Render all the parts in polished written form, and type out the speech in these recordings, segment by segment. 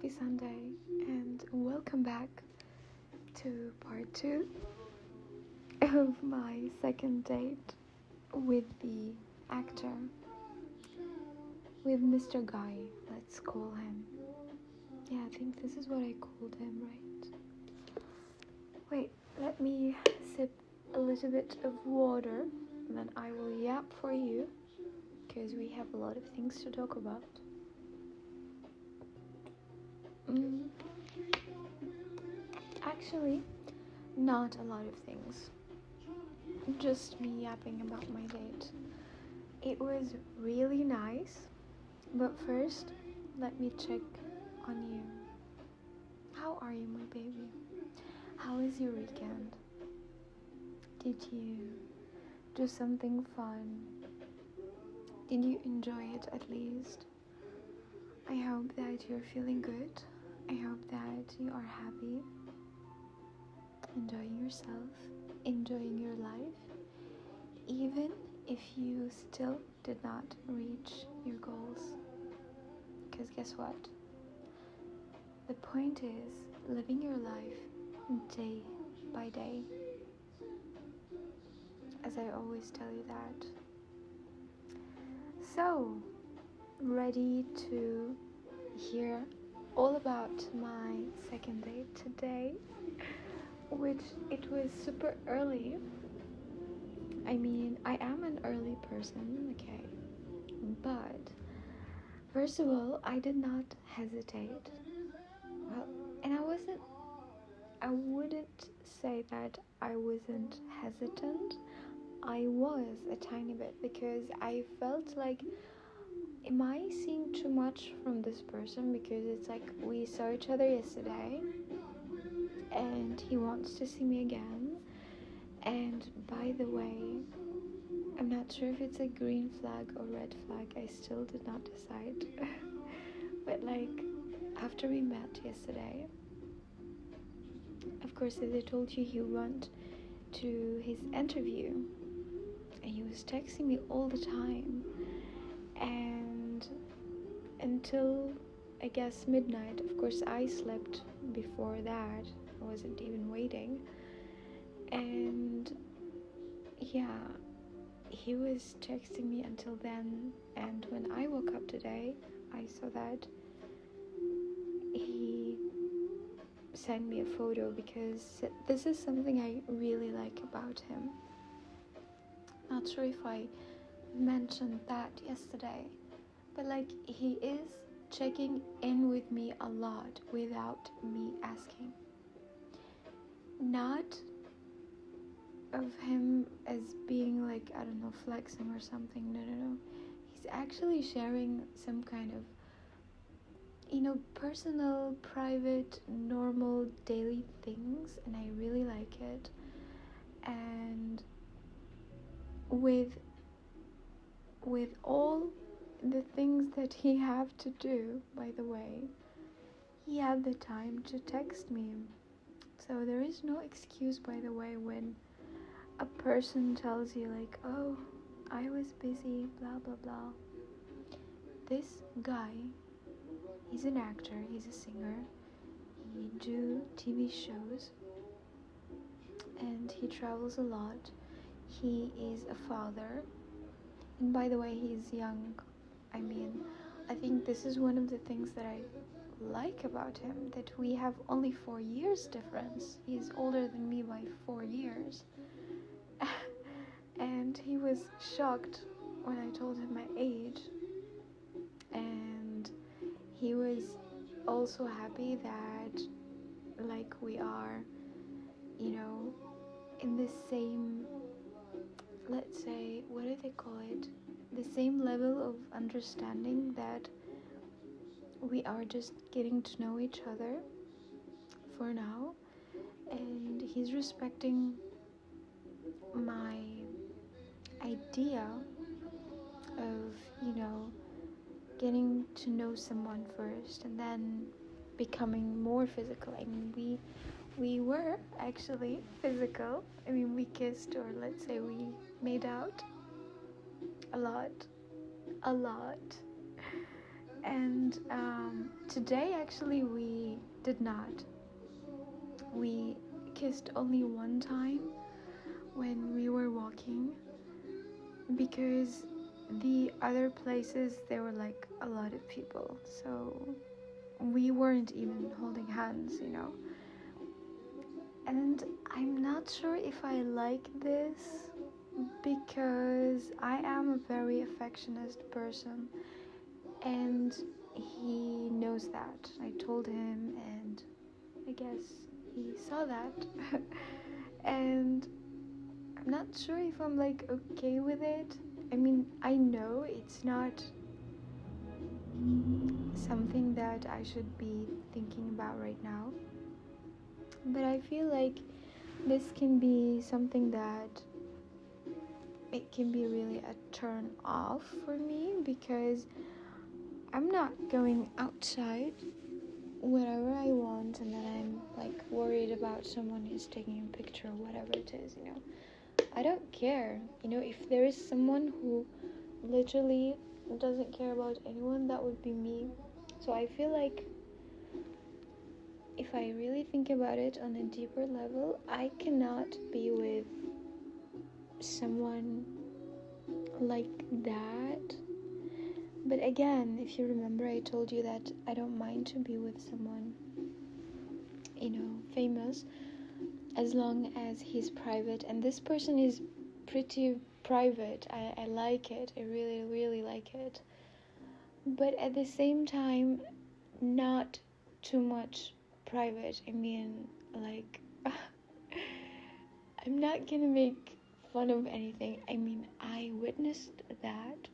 happy Sunday, and welcome back to part 2 of my second date with the actor, with Mr. Guy, let's call him. Yeah, I think this is what I called him, right? Wait, let me sip a little bit of water, and then I will yap for you, because we have a lot of things to talk about. Actually, not a lot of things. Just me yapping about my date. It was really nice, but first, let me check on you. How are you, my baby? How was your weekend? Did you do something fun? Did you enjoy it at least? I hope that you're feeling good. I hope that you are happy, enjoying yourself, enjoying your life, even if you still did not reach your goals. Because guess what? The point is living your life day by day. As I always tell you that. So, ready to hear all about my second date today, which it was super early. I mean, I am an early person, okay, but first of all, I did not hesitate. Well, and I wouldn't say that I wasn't hesitant. I was a tiny bit, because I felt like, am I seeing too much from this person? Because it's like we saw each other yesterday and he wants to see me again. And by the way, I'm not sure if it's a green flag or red flag. I still did not decide. But like, after we met yesterday, of course, as I told you, he went to his interview and he was texting me all the time, and until I guess midnight. Of course, I slept before that. I wasn't even waiting. And yeah, he was texting me until then. And when I woke up today, I saw that he sent me a photo, because this is something I really like about him. Not sure if I mentioned that yesterday, but like, he is checking in with me a lot without me asking. Not of him as being like, I don't know, flexing or something. No. He's actually sharing some kind of, personal, private, normal, daily things, and I really like it. And with all the things that he have to do, by the way, he had the time to text me. So there is no excuse, by the way, when a person tells you like, oh, I was busy, blah blah blah. This guy, he's an actor, he's a singer, he do TV shows, and he travels a lot. He is a father, and by the way, he's young. I mean, I think this is one of the things that I like about him, that we have only 4 years difference. He's older than me by 4 years. And he was shocked when I told him my age. And he was also happy that, like, we are, in the same, let's say, what do they call it? The same level of understanding, that we are just getting to know each other for now. And he's respecting my idea of, getting to know someone first and then becoming more physical. I mean, we were actually physical. I mean, we kissed, or let's say we made out a lot. And today actually we did not. We kissed only one time when we were walking, because the other places there were like a lot of people, so we weren't even holding hands, And I'm not sure if I like this, because I am a very affectionate person, and he knows that. I told him, and I guess he saw that. And I'm not sure if I'm like okay with it. I mean, I know it's not something that I should be thinking about right now, but I feel like this can be something that it can be really a turn off for me, because I'm not going outside whenever I want and then I'm like worried about someone who's taking a picture or whatever it is, I don't care. If there is someone who literally doesn't care about anyone, that would be me. So I feel like if I really think about it on a deeper level, I cannot be with someone like that. But again, if you remember, I told you that I don't mind to be with someone, famous, as long as he's private. And this person is pretty private. I like it. I really, really like it. But at the same time, not too much private. I mean, like, I'm not gonna make fun of anything. I mean, I witnessed that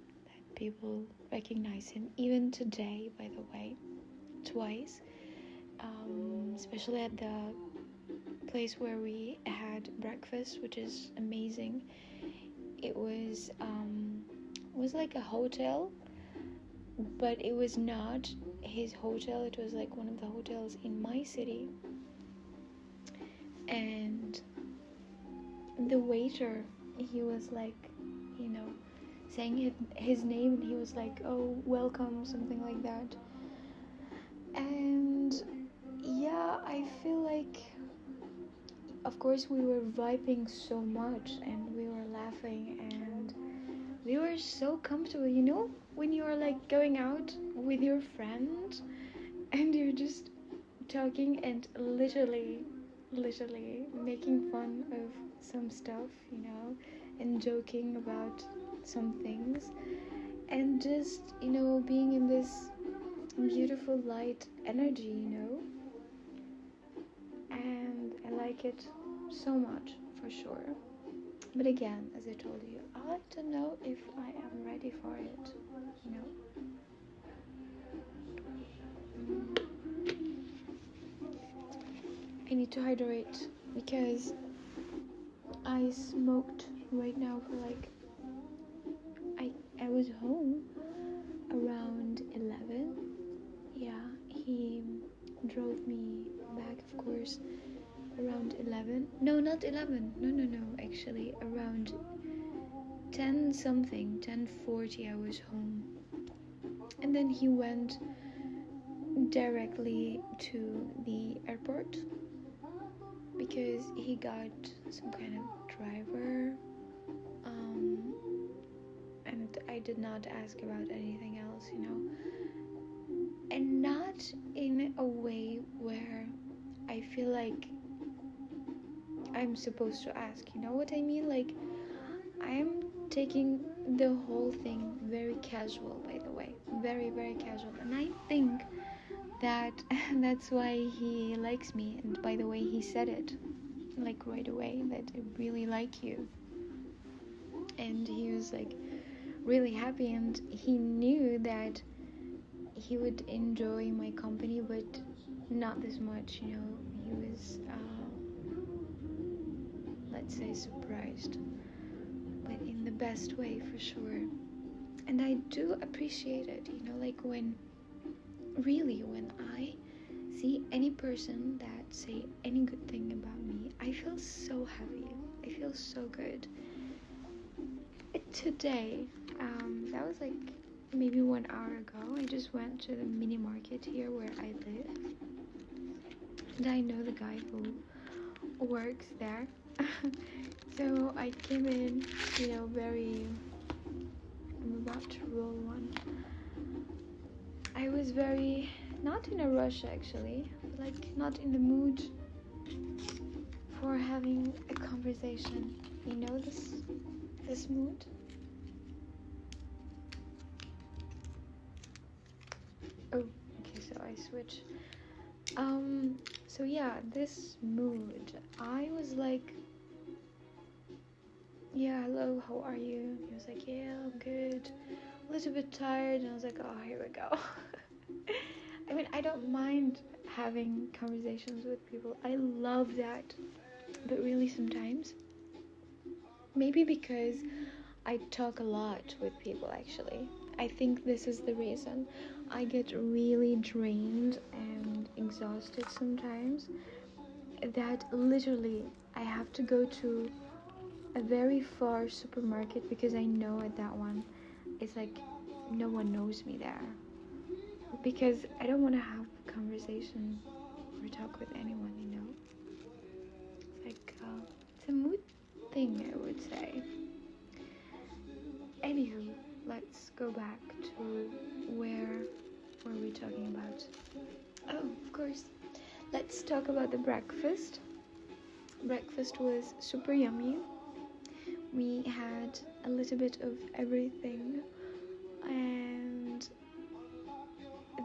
people recognize him, even today, by the way, twice, especially at the place where we had breakfast, which is amazing. It was like a hotel, but it was not his hotel. It was like one of the hotels in my city, and the waiter, he was like, saying his name, and he was like, oh, welcome, something like that. And yeah, I feel like, of course, we were vibing so much, and we were laughing, and we were so comfortable, when you are like going out with your friend and you're just talking and literally making fun of some stuff, and joking about some things, and just, being in this beautiful light energy, and I like it so much, for sure. But again, as I told you, I don't know if I am ready for it, I need to hydrate, because I smoked right now for like, I was home around 11. Yeah, he drove me back, of course, around 11. No, not 11. No, actually around 10 something, 10:40 I was home. And then he went directly to the airport, because he got some kind of driver, and I did not ask about anything else, and not in a way where I feel like I'm supposed to ask, you know what I mean? Like, I'm taking the whole thing very casual, by the way, very, very casual, and I think that that's why he likes me. And by the way, he said it like right away, that I really like you, and he was like really happy, and he knew that he would enjoy my company, but not this much, he was let's say surprised, but in the best way, for sure. And I do appreciate it, like when I see any person that say any good thing about me, I feel so happy, I feel so good. Today, that was like maybe 1 hour ago, I just went to the mini market here where I live. And I know the guy who works there. So I came in, I'm about to roll one. I was very, not in a rush actually, like not in the mood for having a conversation. You know this mood? Oh, okay, so I switch. So yeah, this mood. I was like, yeah, hello, how are you? He was like, yeah, I'm good. A little bit tired, and I was like, oh, here we go. I mean, I don't mind having conversations with people. I love that. But really sometimes, maybe because I talk a lot with people actually. I think this is the reason. I get really drained and exhausted sometimes that literally I have to go to a very far supermarket because I know at that one it's like no one knows me there. Because I don't want to have a conversation or talk with anyone, It's like, it's a mood thing, I would say. Anywho, let's go back to where were we talking about? Oh, of course. Let's talk about the breakfast. Breakfast was super yummy. We had a little bit of everything, and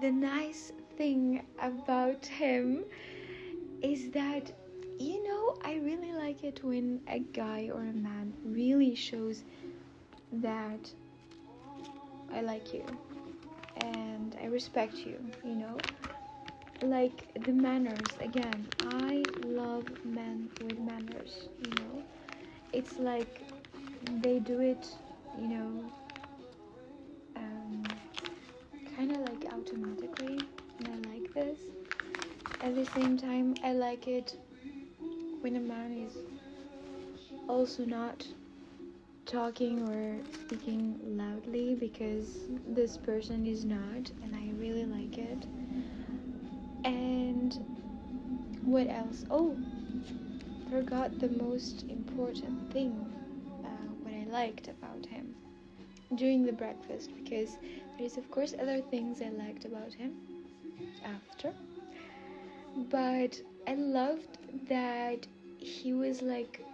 the nice thing about him is that, I really like it when a guy or a man really shows that I like you and I respect you, like the manners. Again, I love men with manners. It's like they do it, kind of like automatically, and I like this. At the same time, I like it when a man is also not talking or speaking loudly, because this person is not, and I really like it. And what else? Oh, forgot the most important thing, what I liked about him during the breakfast, because there's of course other things I liked about him after, but I loved that he was like,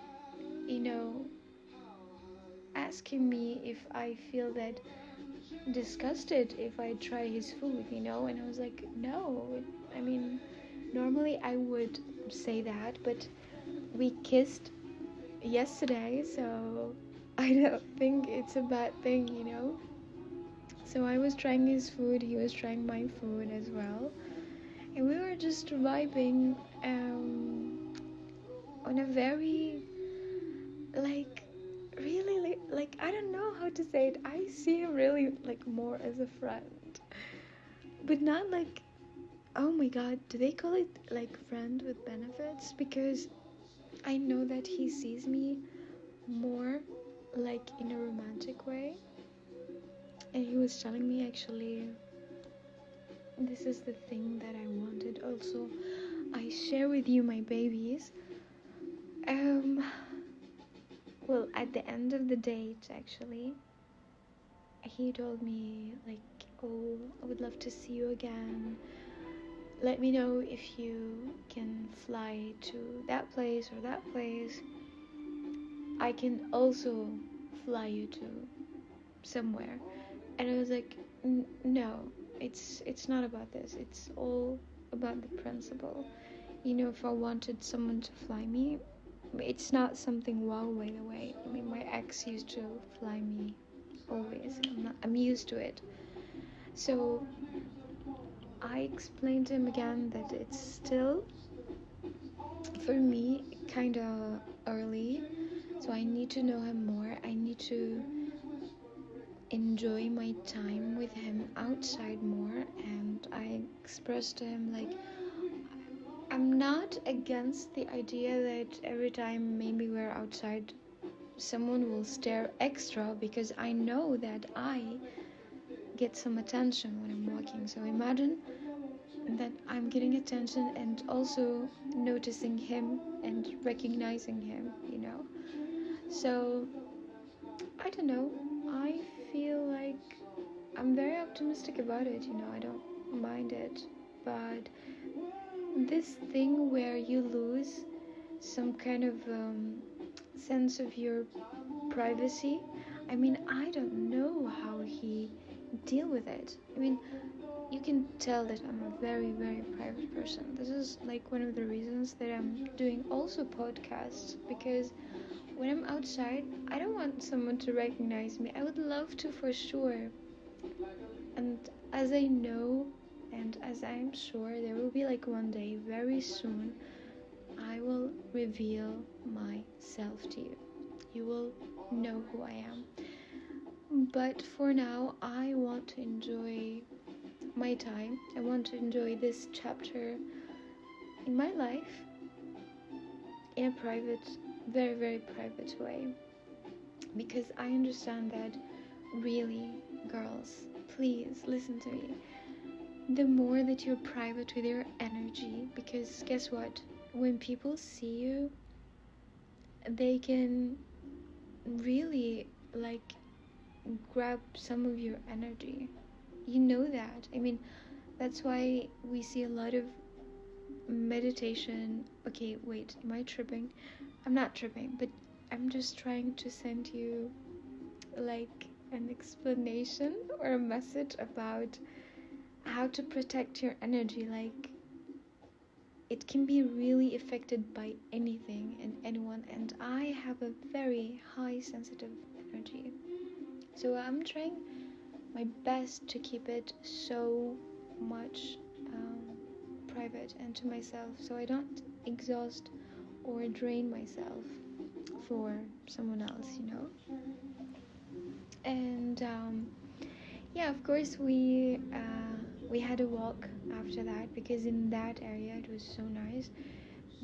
asking me if I feel that disgusted if I try his food, and I was like, no. I mean, normally I would say that, but we kissed yesterday, so I don't think it's a bad thing, So I was trying his food, he was trying my food as well, and we were just vibing on a very, like, really, like, I don't know how to say it. I see him really, like, more as a friend, but not like, oh my god, do they call it, like, friend with benefits? Because I know that he sees me more, like, in a romantic way, and he was telling me, actually, this is the thing that I wanted. Also, I share with you my babies. Well, at the end of the date, actually, he told me, like, oh, I would love to see you again. Let me know if you can fly to that place or that place. I can also fly you to somewhere. And I was like, no, it's not about this. It's all about the principle. If I wanted someone to fly me, it's not something wow, by the way. I mean, my ex used to fly me always. I'm used to it. So I explained to him again that it's still, for me, kind of early. So I need to know him more. I need to enjoy my time with him outside more. And I expressed to him, like, I'm not against the idea that every time maybe we're outside someone will stare extra, because I know that get some attention when I'm walking. So imagine that I'm getting attention and also noticing him and recognizing him, So, I don't know, I feel like I'm very optimistic about it, I don't mind it. But this thing where you lose some kind of sense of your privacy, I don't know how he deal with it. You can tell that I'm a very, very private person. This is like one of the reasons that I'm doing also podcasts, because when I'm outside, I don't want someone to recognize me. I would love to, for sure. And as I know, and as I'm sure, there will be like one day, very soon, I will reveal myself to you. You will know who I am. But for now, I want to enjoy my time. I want to enjoy this chapter in my life in a private, very, very private way. Because I understand that, really, girls, please listen to me. The more that you're private with your energy, because guess what? When people see you, they can really grab some of your energy. You know that. That's why we see a lot of meditation. Okay, wait, am I tripping? I'm not tripping, but I'm just trying to send you an explanation or a message about how to protect your energy. It can be really affected by anything and anyone, and I have a very high sensitive energy. So I'm trying my best to keep it so much private and to myself, so I don't exhaust or drain myself for someone else, And yeah, of course we had a walk after that, because in that area it was so nice.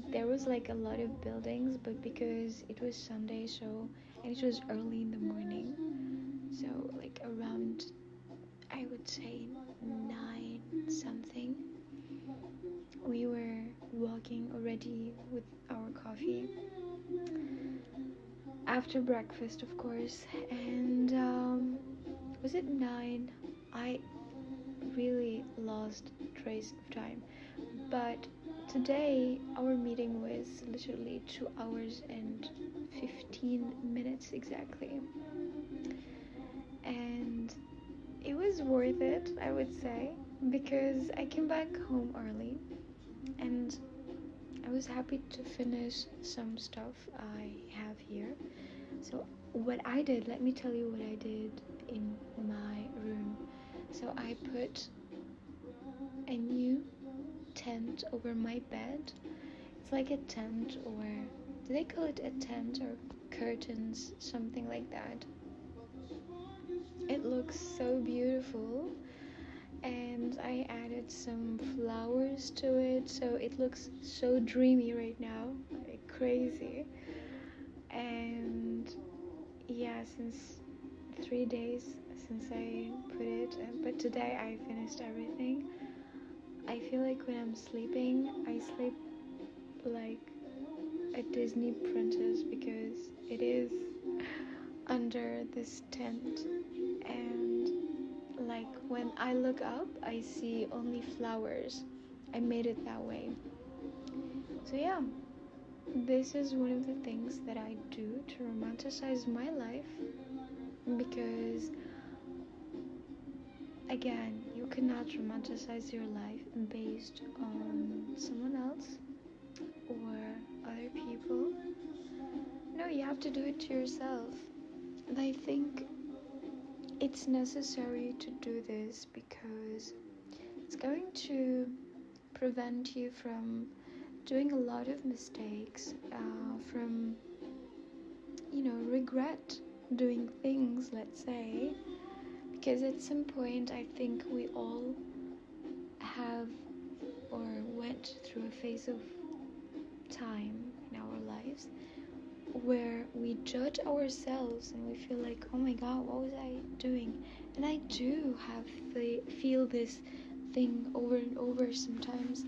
There was a lot of buildings, but because it was Sunday, and it was early in the morning, so around, I would say 9 something, we were walking already with our coffee after breakfast, of course. And was it 9? I really lost trace of time. But today our meeting was literally 2 hours and 15 minutes exactly. And it was worth it, I would say, because I came back home early and I was happy to finish some stuff I have here. So what I did, let me tell you what I did in my room. So I put a new tent over my bed. It's like a tent, or do they call it a tent or curtains, something like that. It looks so beautiful, and I added some flowers to it, so it looks so dreamy right now, crazy. And yeah, since 3 days since I put it, but today I finished everything. I feel like when I'm sleeping, I sleep like a Disney princess, because it is under this tent, and when I look up, I see only flowers. I made it that way. So yeah, this is one of the things that I do to romanticize my life, because again, you cannot romanticize your life based on someone else or other people. No, you have to do it to yourself. And I think it's necessary to do this because it's going to prevent you from doing a lot of mistakes, from regret doing things, let's say, because at some point I think we all have or went through a phase of time in our lives where we judge ourselves and we feel like, oh my god, what was I doing? And I do feel this thing over and over sometimes.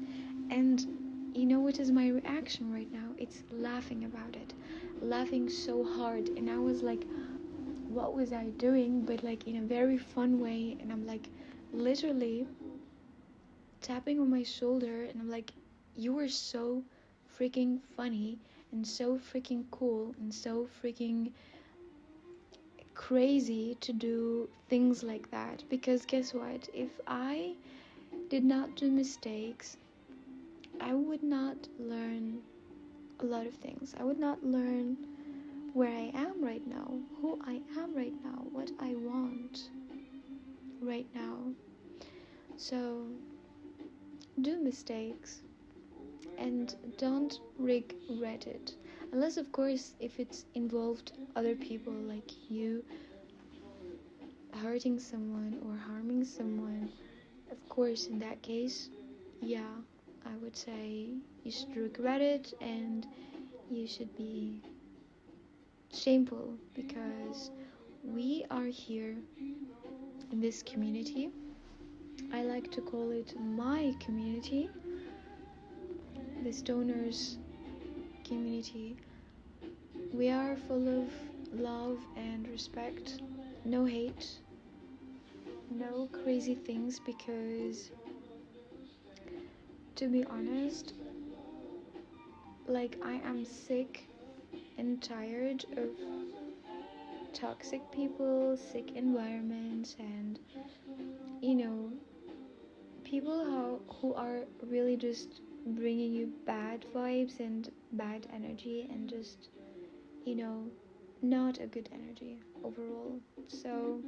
And you know what is my reaction right now? It's laughing about it, laughing so hard. And I was like, what was I doing? But like in a very fun way. And I'm like literally tapping on my shoulder, and I'm like, you were so freaking funny and so freaking cool and so freaking crazy to do things like that. Because guess what? If I did not do mistakes, I would not learn a lot of things. I would not learn where I am right now, who I am right now, what I want right now. So do mistakes and don't regret it. Unless, of course, if it's involved other people, like you hurting someone or harming someone. Of course, in that case, yeah, I would say you should regret it and you should be shameful, because we are here in this community. I like to call it my community, the Stoners community. We are full of love and respect, no hate, no crazy things, because to be honest, like, I am sick and tired of toxic people, sick environments, and people who are really just bringing you bad vibes and bad energy, and just not a good energy overall. So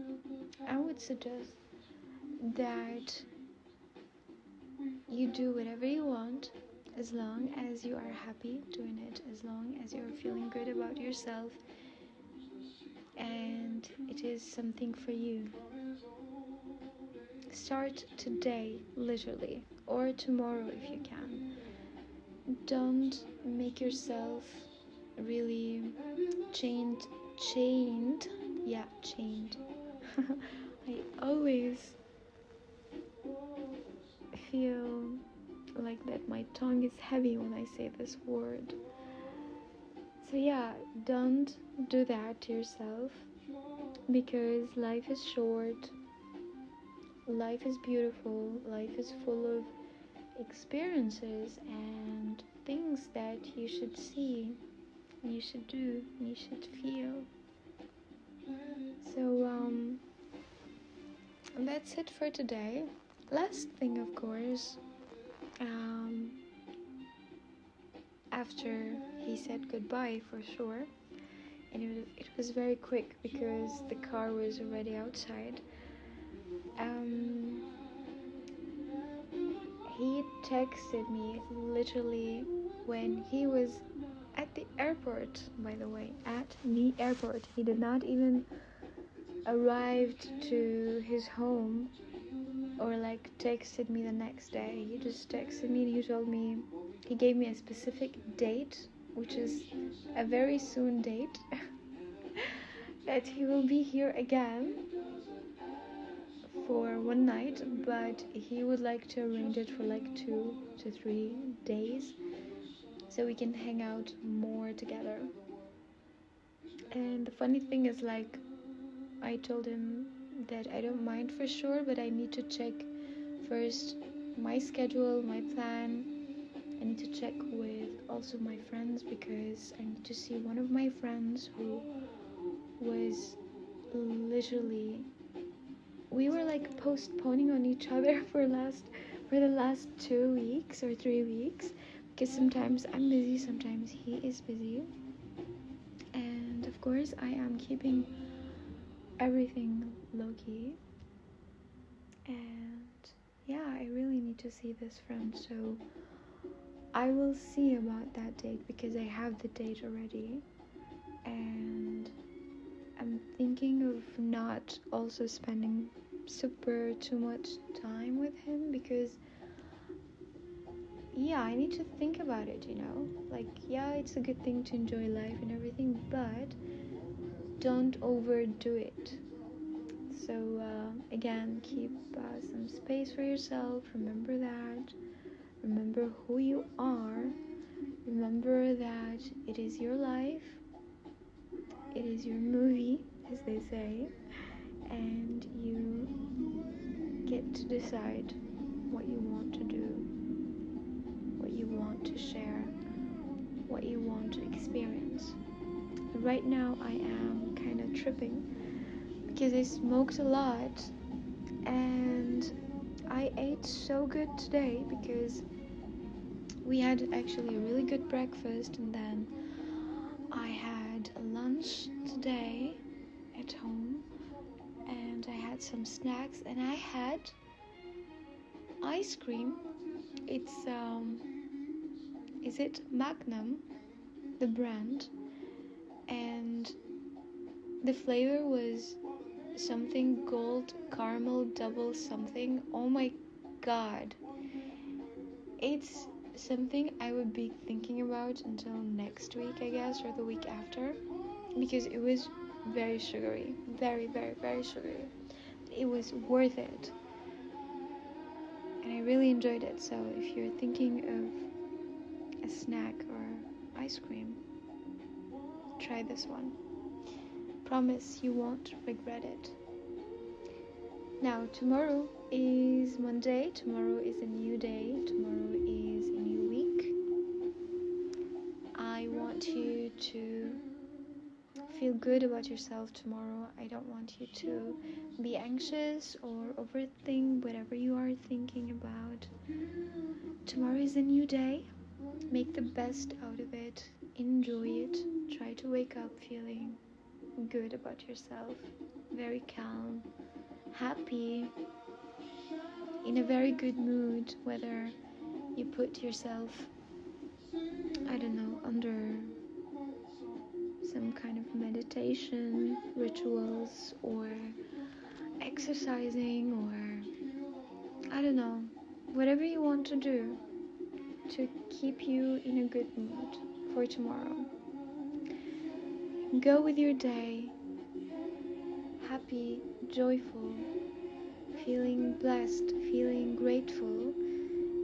I would suggest that you do whatever you want, as long as you are happy doing it, as long as you're feeling good about yourself and it is something for you. Start today, literally, or tomorrow if you can. Don't make yourself really chained. I always feel like that my tongue is heavy when I say this word. So yeah, don't do that to yourself, because life is short, life is beautiful, life is full of experiences and things that you should see, you should do, you should feel. So that's it for today. Last thing, of course, after he said goodbye, for sure, and it was very quick because the car was already outside. He texted me literally when he was at the airport, by the way, at the airport. He did not even arrive to his home or like texted me the next day. He just texted me and he gave me a specific date, which is a very soon date, that he will be here again for one night, but he would like to arrange it for like 2 to 3 days so we can hang out more together. And the funny thing is, like, I told him that I don't mind for sure, but I need to check first my schedule, my plan. I need to check with also my friends, because I need to see one of my friends who was literally, we were like postponing on each other for the last 2 weeks or 3 weeks, because sometimes I'm busy, sometimes he is busy, and of course I am keeping everything low-key. And yeah, I really need to see this friend, so I will see about that date, because I have the date already, and I'm thinking of not also spending super too much time with him, because yeah, I need to think about it, like, yeah, it's a good thing to enjoy life and everything, but don't overdo it. So again, keep some space for yourself. Remember that. Remember who you are. Remember that it is your life. It is your movie, as they say. And you get to decide what you want to do, what you want to share, what you want to experience. Right now I am kind of tripping because I smoked a lot and I ate so good today because we had actually a really good breakfast, and then I had a lunch today at home, and I had some snacks, and I had ice cream. It's is it Magnum, the brand, and the flavor was something gold caramel double something. Oh my god, it's something I would be thinking about until next week, I guess, or the week after, because it was very sugary, very, very, very sugary. It was worth it, and I really enjoyed it. So if you're thinking of a snack or ice cream, try this one. Promise you won't regret it. Now, tomorrow is Monday. Tomorrow is a new day. Tomorrow is a new week. I want you to feel good about yourself tomorrow. I don't want you to be anxious or overthink whatever you are thinking about. Tomorrow is a new day. Make the best out of it. Enjoy it. Try to wake up feeling good about yourself. Very calm, happy, in a very good mood, whether you put yourself, I don't know, under some kind of meditation rituals or exercising, or I don't know, whatever you want to do to keep you in a good mood for tomorrow. Go with your day happy, joyful, feeling blessed, feeling grateful,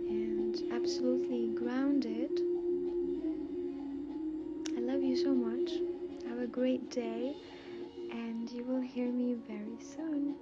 and absolutely grounded. I love you so much. Have a great day, and you will hear me very soon.